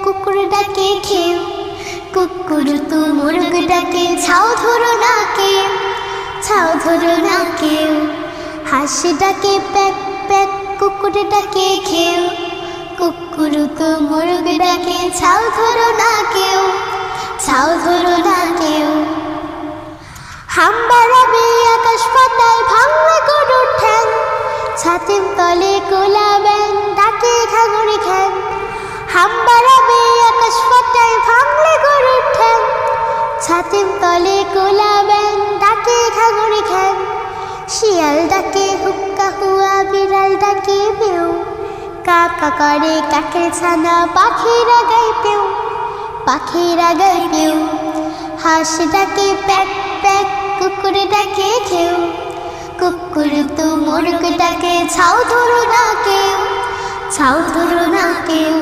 কুকুর ডাকে খেউ, কুকুর তো মুরগ ডাকে ছাও ধরো না কেউ, ছাও ধরো না কেউ। হাঁস ডাকে প্যাক প্যাক, কুকুর ডাকে খেউ, কুকুর তো মুরগ ডাকে ছাও ধরো না কেউ, ছাও ধরো না কেউ। হাম্বারাবে আকাশ পাতায় ভাঙবে গরুর ঠ্যাং, ছাতিম তলে কোলা ব্যাং ডাকে ঘাগরি খ্যাং। হাম্বারাবে আকাশ পাতায় ভাঙলে গরুর ঠ্যাং, ছাতিম তলে কোলা ব্যাং ডাকে ঘাগরি খ্যাং। শিয়াল ডাকে হুক্কা হুয়া, বিড়াল ডাকে বেউ, কাকা করে কাকের ছানা পাখিরা গায় পেউ, পাখিরা গায় পেউ। হাঁস ডাকে প্যাক প্যাক, কুকুর ডাকে খেউ, কুকুর তো মুরগ ডাকে ছাও ধরো না কেউ, ছাও ধরো না কেউ।